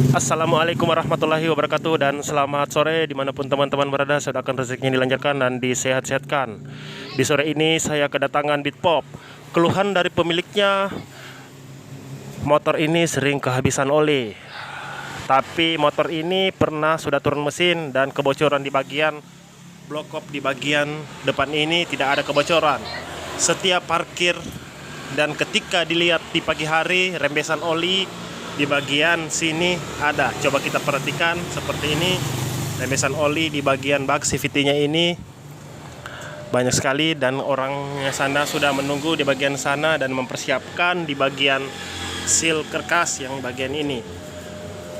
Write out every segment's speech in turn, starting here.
Assalamualaikum warahmatullahi wabarakatuh, dan selamat sore dimanapun teman-teman berada. Sedangkan rezekinya dilancarkan dan disehat-sehatkan. Di sore ini saya kedatangan Bitpop. Keluhan dari pemiliknya, motor ini sering kehabisan oli. Tapi motor ini pernah sudah turun mesin dan kebocoran di bagian block up di bagian depan ini tidak ada kebocoran. Setiap parkir dan ketika dilihat di pagi hari, rembesan oli di bagian sini ada. Coba kita perhatikan seperti ini. Rembesan oli di bagian bak CVT-nya ini banyak sekali, dan orangnya sana sudah menunggu di bagian sana dan mempersiapkan di bagian seal kerkas yang bagian ini.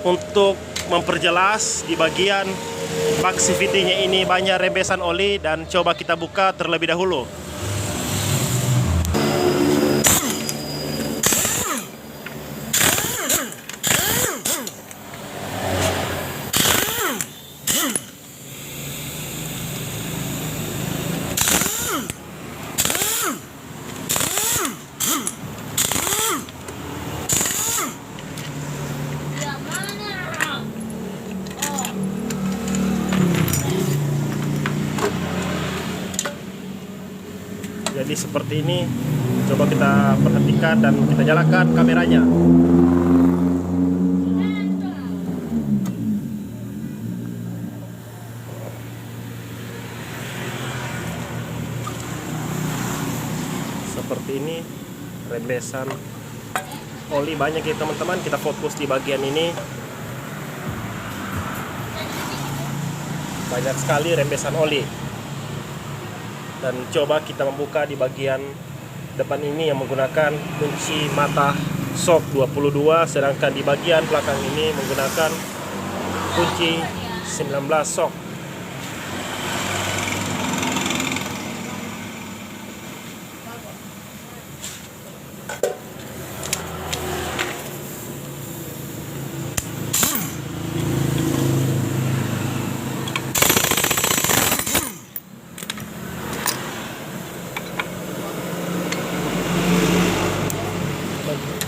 Untuk memperjelas, di bagian bak CVT-nya ini banyak rembesan oli, dan coba kita buka terlebih dahulu. Jadi seperti ini, coba kita perhatikan dan kita nyalakan kameranya. Seperti ini, rembesan oli banyak ya teman-teman. Kita fokus di bagian ini. Banyak sekali rembesan oli. Dan coba kita membuka di bagian depan ini yang menggunakan kunci mata shock 22, sedangkan di bagian belakang ini menggunakan kunci 19 shock.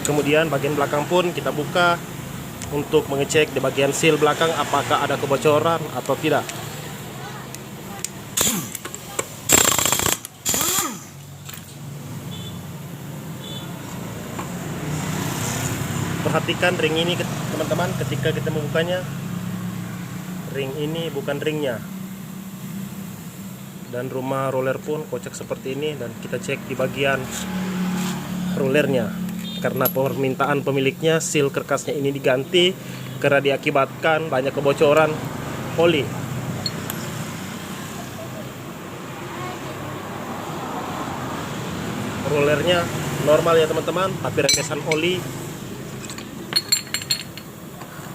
Kemudian bagian belakang pun kita buka untuk mengecek di bagian seal belakang apakah ada kebocoran atau tidak. Perhatikan ring ini teman-teman, ketika kita membukanya, ring ini bukan ringnya. Dan rumah roller pun kocak seperti ini, dan kita cek di bagian rollernya. Karena permintaan pemiliknya, seal kerkasnya ini diganti karena diakibatkan banyak kebocoran oli. Rollernya normal ya teman-teman, tapi rembesan oli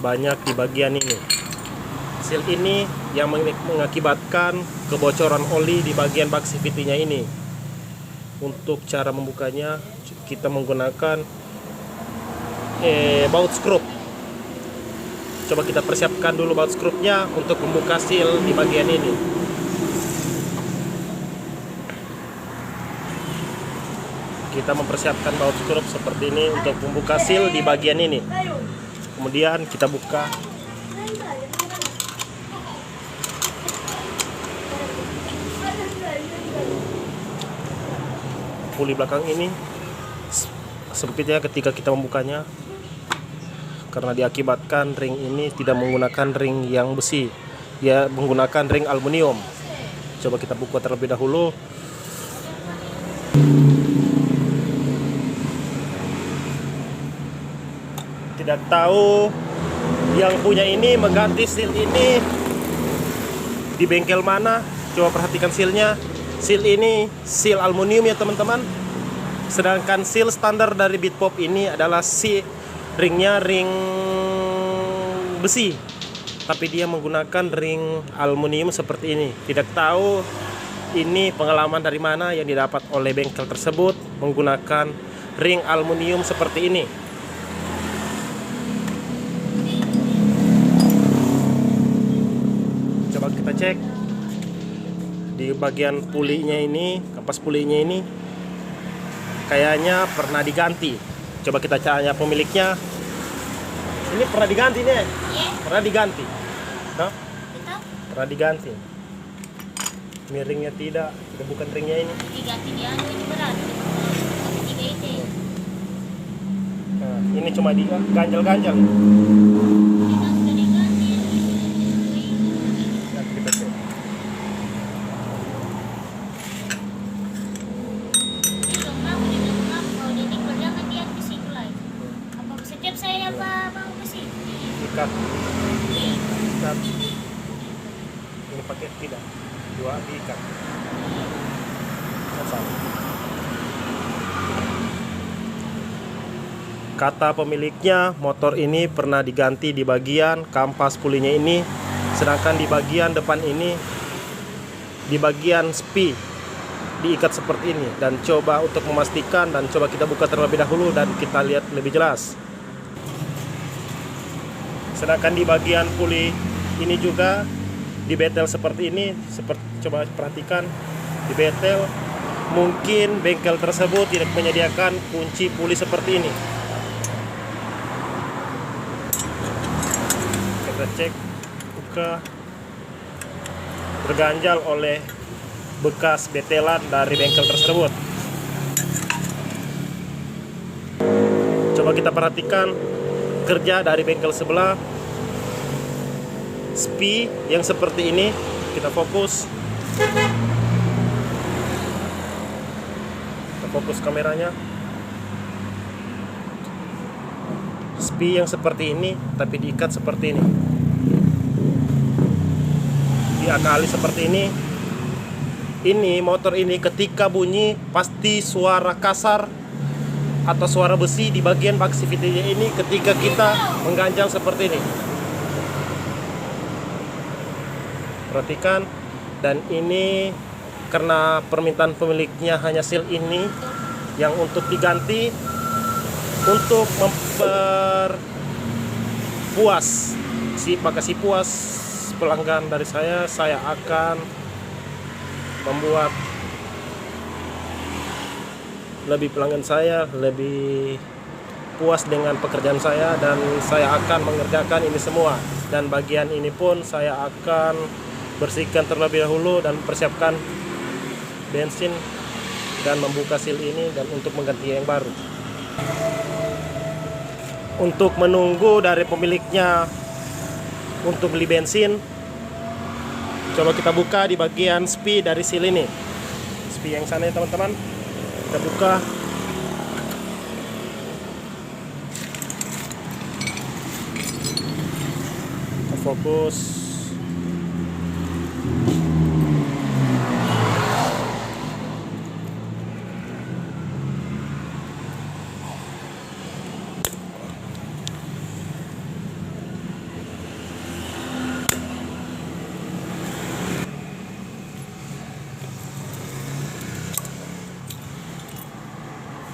banyak di bagian ini. Seal ini yang mengakibatkan kebocoran oli di bagian bak CVT-nya ini. Untuk cara membukanya, kita menggunakan baut skrup. Coba kita persiapkan dulu baut skrupnya untuk membuka seal di bagian ini. Kita mempersiapkan baut skrup seperti ini untuk membuka seal di bagian ini. Kemudian kita buka. Puli belakang ini sempitnya ketika kita membukanya karena diakibatkan ring ini tidak menggunakan ring yang besi, dia menggunakan ring aluminium. Coba kita buka terlebih dahulu. Tidak tahu yang punya ini mengganti seal ini di bengkel mana. Coba perhatikan sealnya. Seal ini seal aluminium ya teman-teman. Sedangkan seal standar dari Bitpop ini adalah ringnya ring besi, tapi dia menggunakan ring aluminium seperti ini. Tidak tahu ini pengalaman dari mana yang didapat oleh bengkel tersebut menggunakan ring aluminium seperti ini. Coba kita cek di bagian pulinya ini, kampas pulinya ini kayaknya pernah diganti. Coba kita tanya pemiliknya. Ini pernah diganti nih? Iya. Pernah diganti? Nah, Tetap pernah diganti. Miringnya tidak bukan ringnya ini. diganti di anu ini berat. Tapi 3 itu. Nah, ini cuma diganjal-ganjal. Kita sudah diganti. Ya, kita cek. Itu kamu dengan kamu kalau dia nikah jangan dia ke situ lagi. Apa setiap saya mau ke situ? Ikat. Ikat. Ini pakai tidak. 2 diikat. Sama. Kata pemiliknya, motor ini pernah diganti di bagian kampas pulinya ini, sedangkan di bagian depan ini, di bagian spi diikat seperti ini. Dan coba untuk memastikan, dan coba kita buka terlebih dahulu dan kita lihat lebih jelas. Sedangkan di bagian puli ini juga dibetel seperti ini. Coba perhatikan, dibetel. Mungkin bengkel tersebut tidak menyediakan kunci puli seperti ini. Kita cek, buka, terganjal oleh bekas betelan dari bengkel tersebut. Coba kita perhatikan kerja dari bengkel sebelah. Spi yang seperti ini, kita fokus. Kita fokus kameranya. Spi yang seperti ini, tapi diikat seperti ini. Diakali seperti ini. Ini motor ini ketika bunyi pasti suara kasar atau suara besi di bagian bak CVT-nya ini ketika kita mengganjal seperti ini. Perhatikan, dan ini karena permintaan pemiliknya hanya seal ini yang untuk diganti untuk memperpuas makasih puas pelanggan dari saya akan membuat pelanggan saya lebih puas dengan pekerjaan saya, dan saya akan mengerjakan ini semua. Dan bagian ini pun saya akan bersihkan terlebih dahulu dan persiapkan bensin dan membuka seal ini dan untuk mengganti yang baru. Untuk menunggu dari pemiliknya untuk beli bensin, coba kita buka di bagian spi dari seal ini. Spi yang sana ya teman-teman. Kita buka. Kita fokus.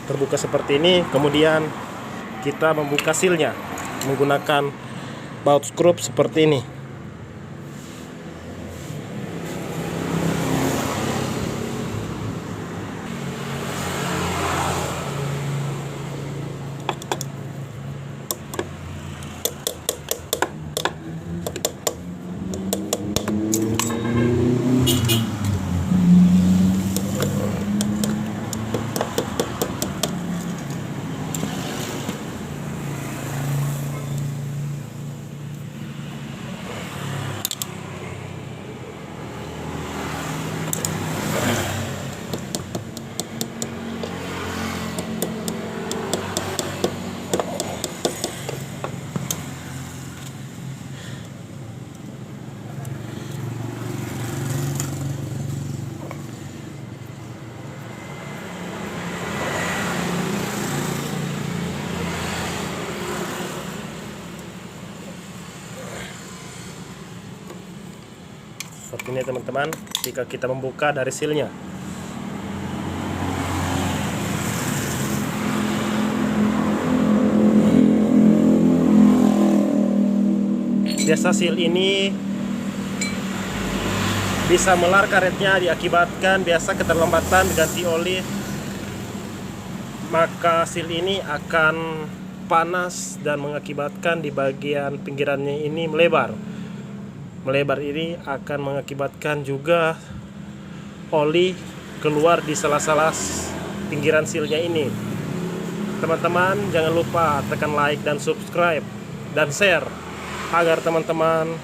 Terbuka seperti ini, kemudian kita membuka sealnya menggunakan baut skrup seperti ini. Seperti ini teman-teman, jika kita membuka dari sealnya. Biasa seal ini bisa melar karetnya diakibatkan biasa keterlambatan ganti oli, maka seal ini akan panas dan mengakibatkan di bagian pinggirannya ini melebar. Melebar ini akan mengakibatkan juga oli keluar di sela-sela pinggiran sealnya ini. Teman-teman jangan lupa tekan like dan subscribe dan share agar teman-teman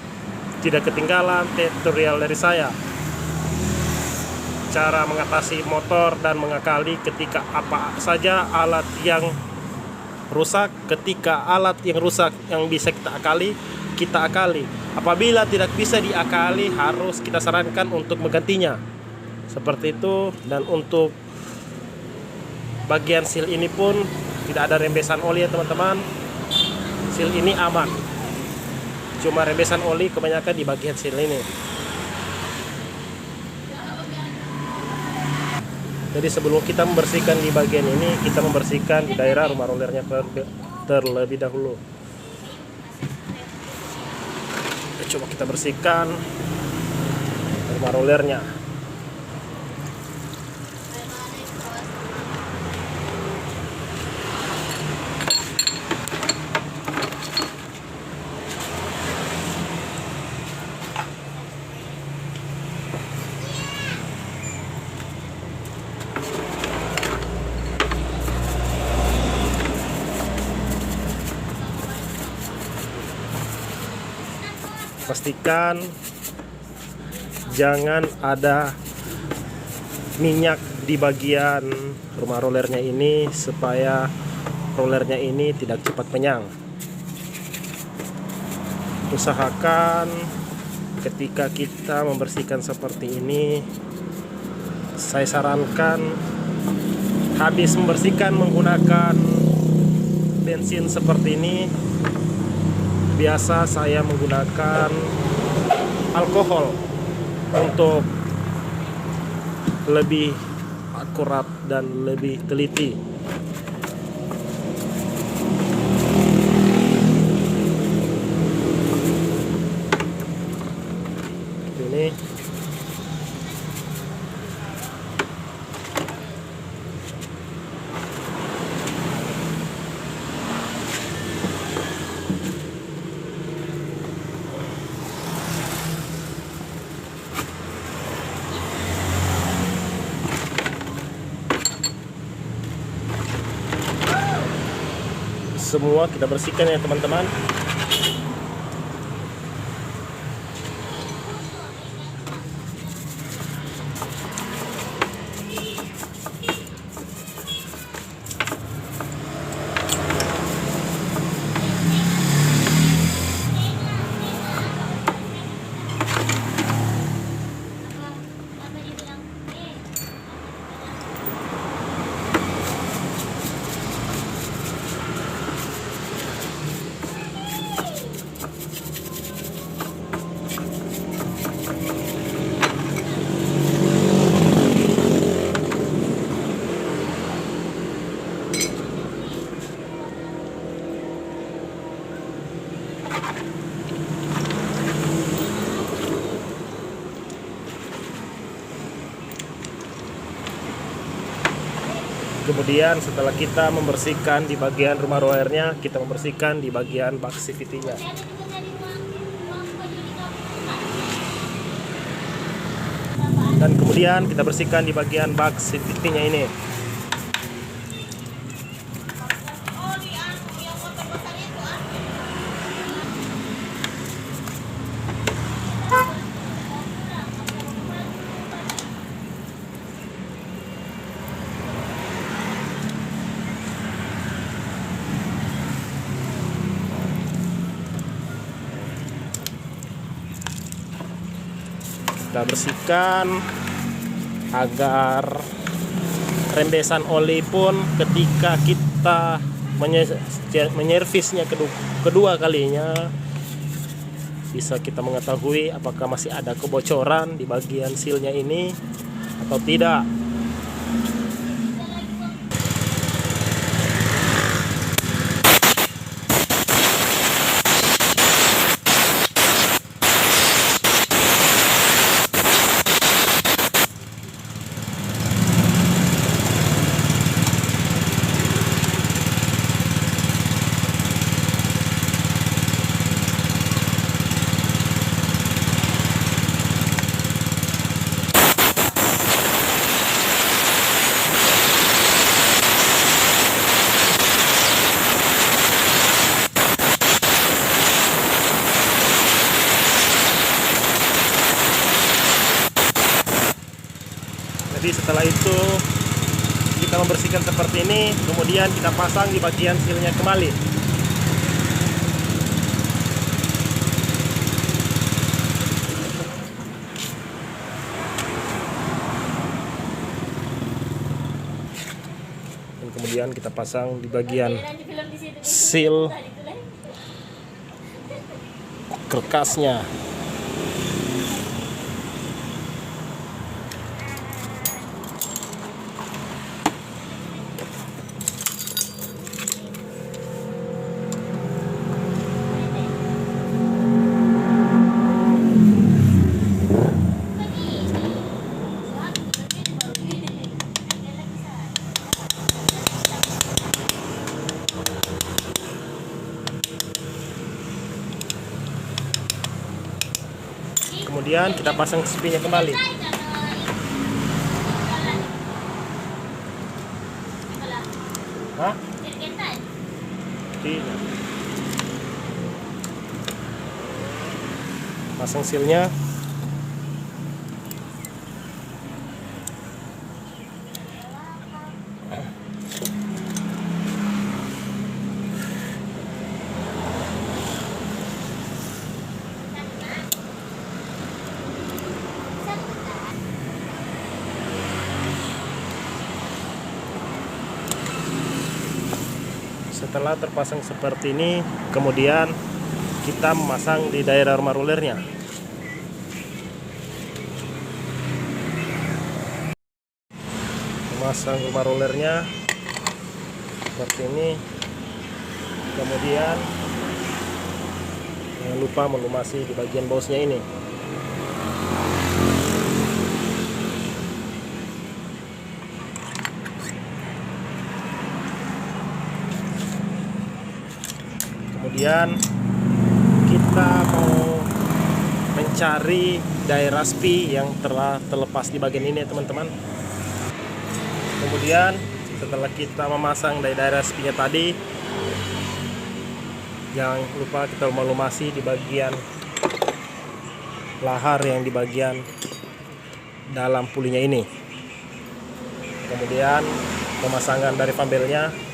tidak ketinggalan tutorial dari saya. Cara mengatasi motor dan mengakali ketika apa saja alat yang rusak. Ketika alat yang rusak yang bisa kita akali, kita akali. Apabila tidak bisa diakali, harus kita sarankan untuk menggantinya. Seperti itu. Dan untuk bagian seal ini pun tidak ada rembesan oli ya teman-teman. Seal ini aman. Cuma rembesan oli kebanyakan di bagian seal ini. Jadi sebelum kita membersihkan di bagian ini, kita membersihkan di daerah rumah rollernya terlebih dahulu. Coba kita bersihkan rumah rollernya. Pastikan jangan ada minyak di bagian rumah rollernya ini supaya rollernya ini tidak cepat penyang. Usahakan ketika kita membersihkan seperti ini, saya sarankan habis membersihkan menggunakan bensin seperti ini. Biasa saya menggunakan alkohol untuk lebih akurat dan lebih teliti. Ini semua kita bersihkan ya teman-teman. Kemudian setelah kita membersihkan di bagian rumah rollernya, kita membersihkan di bagian bak CVT-nya. Dan kemudian kita bersihkan di bagian bak CVT-nya ini. Kita bersihkan agar rembesan oli pun ketika kita menyervisnya kedua kalinya bisa kita mengetahui apakah masih ada kebocoran di bagian sealnya ini atau tidak. Jadi setelah itu kita membersihkan seperti ini, kemudian kita pasang di bagian sealnya kembali. Dan kemudian kita pasang di bagian seal kerkasnya. Kemudian kita pasang spinnya kembali. Hah? Tidak. Pasang sealnya. Setelah terpasang seperti ini, kemudian kita memasang di daerah rumah rulernya. Memasang rumah rulernya seperti ini. Kemudian jangan lupa melumasi di bagian bausnya ini. Kemudian kita mau mencari daerah spi yang telah terlepas di bagian ini ya teman-teman. Kemudian setelah kita memasang dari daerah spinya tadi, jangan lupa kita melumasi di bagian lahar yang di bagian dalam pulinya ini. Kemudian pemasangan dari pembelnya.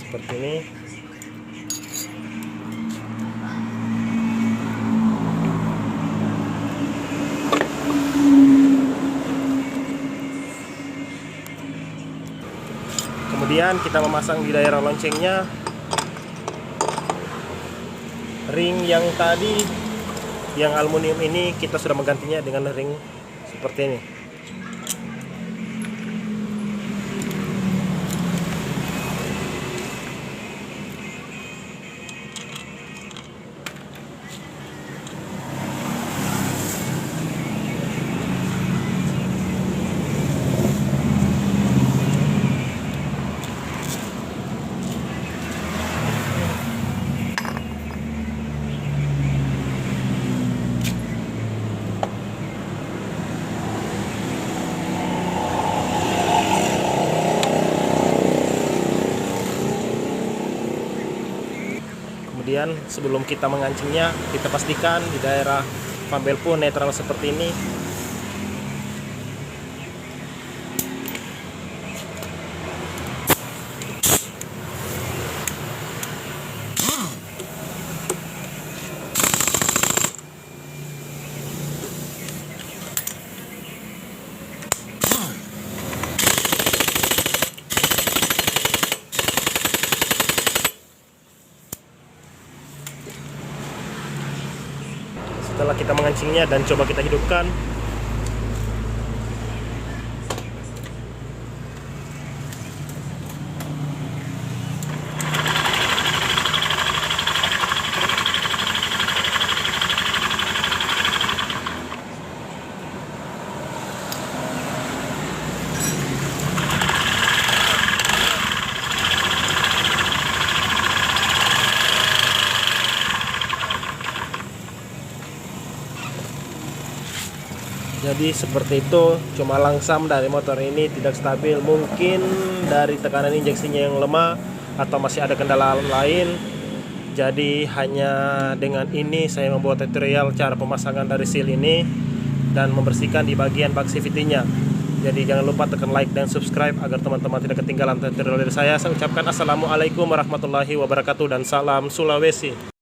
Seperti ini. Kemudian kita memasang di daerah loncengnya. Ring yang tadi yang aluminium ini kita sudah menggantinya dengan ring seperti ini. Kemudian sebelum kita mengancingnya, kita pastikan di daerah pambel pun netral seperti ini. Setelah kita mengancingnya dan coba kita hidupkan, Jadi seperti itu, cuma langsam dari motor ini tidak stabil, mungkin dari tekanan injeksinya yang lemah atau masih ada kendala lain. Jadi hanya dengan ini saya membuat tutorial cara pemasangan dari seal ini dan membersihkan di bagian bug CVT-nya. Jadi jangan lupa tekan like dan subscribe agar teman-teman tidak ketinggalan tutorial dari saya. Saya ucapkan assalamualaikum warahmatullahi wabarakatuh dan salam Sulawesi.